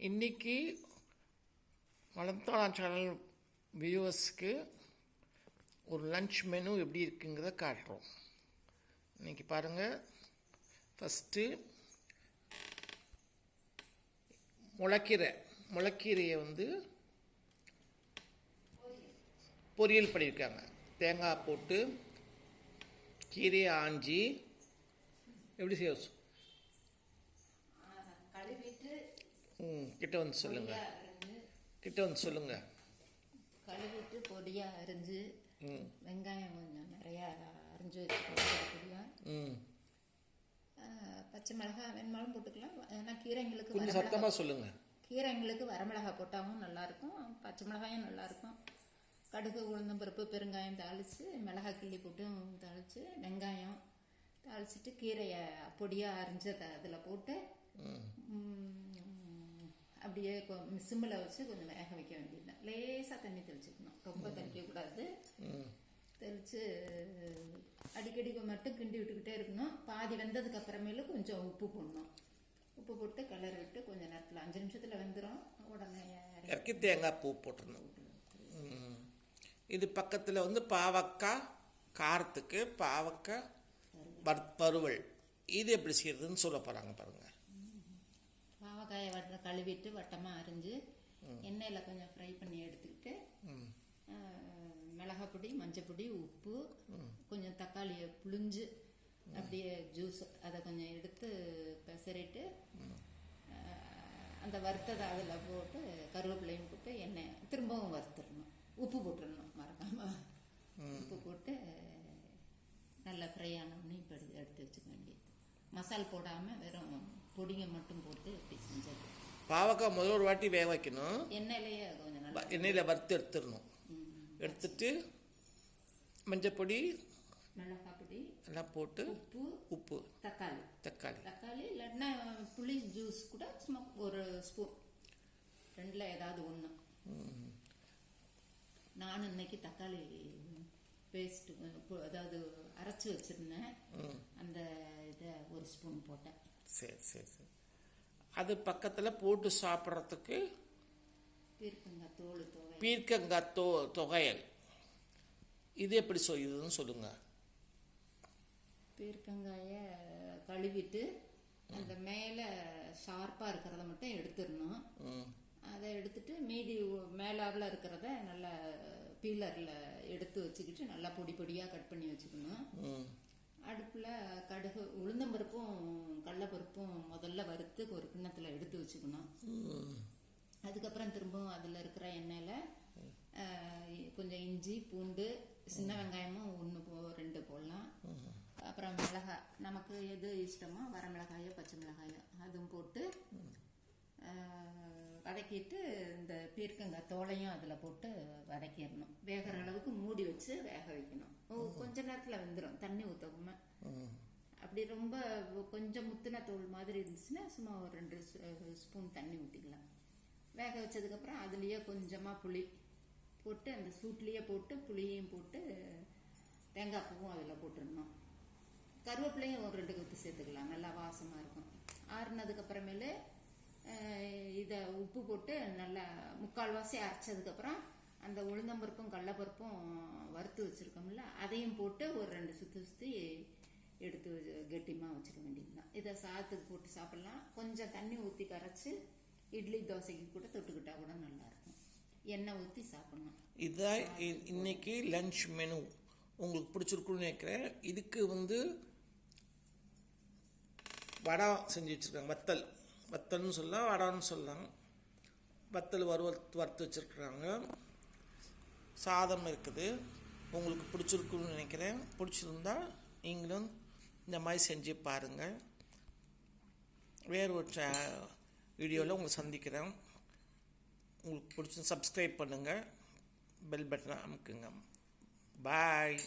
இன்றைக்கி வளர்த்தாளா சேனல் வியூவர்ஸ்க்கு ஒரு lunch menu எப்படி இருக்குங்கிறத காட்டுறோம். இன்றைக்கி பாருங்கள், ஃபஸ்ட்டு முளைக்கீரையை பொரியல் பண்ணியிருக்காங்க. தேங்காய் போட்டு கீரையை ஆஞ்சி எப்படி செய்ய கிட்ட வந்து சொல்லுங்க. கழுவிட்டு பொடியாக அரிஞ்சு வெங்காயம் கொஞ்சம் நிறையா அரிஞ்சு வச்சுக்கலாம். பச்சை மிளகாய் வெண்மாலும் போட்டுக்கலாம். ஏன்னா கீரைங்களுக்கு கொஞ்சம் சத்தமாக சொல்லுங்கள். கீரைங்களுக்கு வரமிளகாய் போட்டாலும் நல்லாயிருக்கும், பச்சை மிளகாயும் நல்லாயிருக்கும். கடுகு, உளுந்தம் பருப்பு, பெருங்காயம் தாளித்து, மிளகாய் கிள்ளி போட்டு தாளித்து, வெங்காயம் தாளிச்சிட்டு கீரையை பொடியாக அரிஞ்சதை அதில் போட்டு அப்படியே சிம்மில் வச்சு கொஞ்சம் வேக வைக்க வேண்டியதுதான். லேசாக தண்ணி தெளிச்சுக்கணும், ரொம்ப தெளிக்கக்கூடாது. தெளித்து அடிக்கடி மட்டும் கிண்டி விட்டுக்கிட்டே இருக்கணும். பாதி வெந்ததுக்கு அப்புறமேலும் கொஞ்சம் உப்பு போடணும். உப்பு போட்டு கலர் விட்டு கொஞ்சம் நேரத்தில் 5 நிமிஷத்தில் வெந்துடும். உடனே இறக்கி தேங்காய் பூ போட்டுடணும். இது பக்கத்தில் பாவக்காய் காரத்துக்கு பாவக்காய் வறுவல். இது எப்படி செய்யறதுன்னு சொல்ல போகிறாங்க பாருங்கள். பாவக்காயை கழுவிட்டு வட்டமாக அரிஞ்சு எண்ணெயில் கொஞ்சம் ஃப்ரை பண்ணி எடுத்துக்கிட்டு மிளகாய் பொடி, மஞ்சள் பொடி, உப்பு, கொஞ்சம் தக்காளியை புழிஞ்சு அப்படியே ஜூஸ் அதை கொஞ்சம் எடுத்து பெசரிட்டு அந்த வறுத்ததை அதில் போட்டு கருவேப்பிலையும் போட்டு எண்ணெய் திரும்பவும் வறுத்துடணும். உப்பு போட்டுடணும் மறக்காமல். உப்பு போட்டு நல்லா ஃப்ரை ஆனோடனே இப்போ எடுத்து வச்சுக்க வேண்டியது. மசால் போடாமல் வெறும் பொடிங்க மட்டும் போட்டு இப்படி செஞ்சது. பாவக்காய் முதல் ஒரு வாட்டி வேக வைக்கணும். எண்ணெயிலேயே கொஞ்சம் நல்லா எண்ணெயில் வறுத்து எடுத்துடணும். எடுத்துட்டு மஞ்சள் பொடி, மிளகாய் பொடி எல்லாம் போட்டு உப்பு தக்காளி இல்லைன்னா புளி ஜூஸ் கூட சும்மா ஒரு ஸ்பூன், ரெண்டில் ஏதாவது ஒன்று. நான் இன்னைக்கு தக்காளி பேஸ்ட்டு அதாவது அரைச்சி வச்சுருந்தேன், அந்த இதை ஒரு ஸ்பூன் போட்டேன். சரி. அது பக்கத்தில் போட்டு சாப்பிட்றதுக்கு பீர்க்கங்காய் தொகையல். இது எப்படி இதுன்னு சொல்லுங்க. பீர்க்கங்காயை கழுவிட்டு அந்த மேலே ஷார்ப்பாக இருக்கிறத மட்டும் எடுத்துடணும். அதை எடுத்துட்டு மீதி மேலாவில் இருக்கிறத நல்லா பீலரில் எடுத்து வச்சுக்கிட்டு நல்லா பொடியாக கட் பண்ணி வச்சுக்கணும். அடுப்பில் கடுகு, உளுந்தம்பருப்பும் கடலைப்பருப்பும் முதல்ல வறுத்து ஒரு கிண்ணத்தில் எடுத்து வச்சுக்கணும். அதுக்கப்புறம் திரும்பவும் அதில் இருக்கிற எண்ணெயில் கொஞ்சம் இஞ்சி, பூண்டு, சின்ன வெங்காயமும் 1-2 போடலாம். அப்புறம் மிளகாய், நமக்கு எது இஷ்டமோ வரமிளகாயோ பச்சை மிளகாயோ அதுவும் போட்டு வதக்கிட்டு இந்த பீர்க்கங்காய் தோலையும் அதில் போட்டு வதக்கிடணும். வேகிற அளவுக்கு மூடி வச்சு வேக வைக்கணும். கொஞ்ச நேரத்தில் வெந்துடும், தண்ணி ஊற்றவும். அப்படி ரொம்ப கொஞ்சம் முத்தின தோல் மாதிரி இருந்துச்சுன்னா சும்மா ஒரு 2 ஸ்பூன் தண்ணி ஊற்றிக்கலாம். வேக வச்சதுக்கப்புறம் அதுலேயே கொஞ்சமாக புளி போட்டு அந்த சூட்லேயே போட்டு புளியையும் போட்டு தேங்காய் பூவும் அதில் போட்டுடணும். கருவேப்பிலையும் ஒரு 2 கொத்து சேர்த்துக்கலாம், நல்லா வாசமாக இருக்கும். ஆறுனதுக்கப்புறமேலு இதை உப்பு போட்டு நல்லா 3/4 அரைச்சதுக்கப்புறம் அந்த உளுந்தம்பருப்பும் கடலைப்பருப்பும் வறுத்து வச்சுருக்கோம்ல அதையும் போட்டு ஒரு 2 சுற்றி எடுத்து கெட்டிமாக வச்சுக்க வேண்டியதுதான். இதை சாதத்துக்கு போட்டு சாப்பிட்லாம். கொஞ்சம் தண்ணி ஊற்றி கரைச்சி இட்லி தோசைக்கு கூட தொட்டுக்கிட்டா கூட நல்லாயிருக்கும். எண்ணெய் ஊற்றி சாப்பிட்ணும். இதுதான் இன்னைக்கு லன்ச் மெனு. உங்களுக்கு பிடிச்சிருக்குன்னு நினைக்கிறேன். இதுக்கு வடை செஞ்சு வச்சுருக்காங்க. வத்தல்னு சொல்லலாம், வடான்னு சொல்லலாம். வத்தல் வறுத்து வச்சுருக்குறாங்க. சாதம் இருக்குது. உங்களுக்கு பிடிச்சிருக்குன்னு நினைக்கிறேன். பிடிச்சிருந்தா நீங்களும் இந்த மாதிரி செஞ்சு பாருங்கள். வேறு ஒரு வீடியோவில் உங்களை சந்திக்கிறேன். உங்களுக்கு பிடிச்சி சப்ஸ்கிரைப் பண்ணுங்கள், பெல் பட்டனை அமுக்குங்க. பாய்.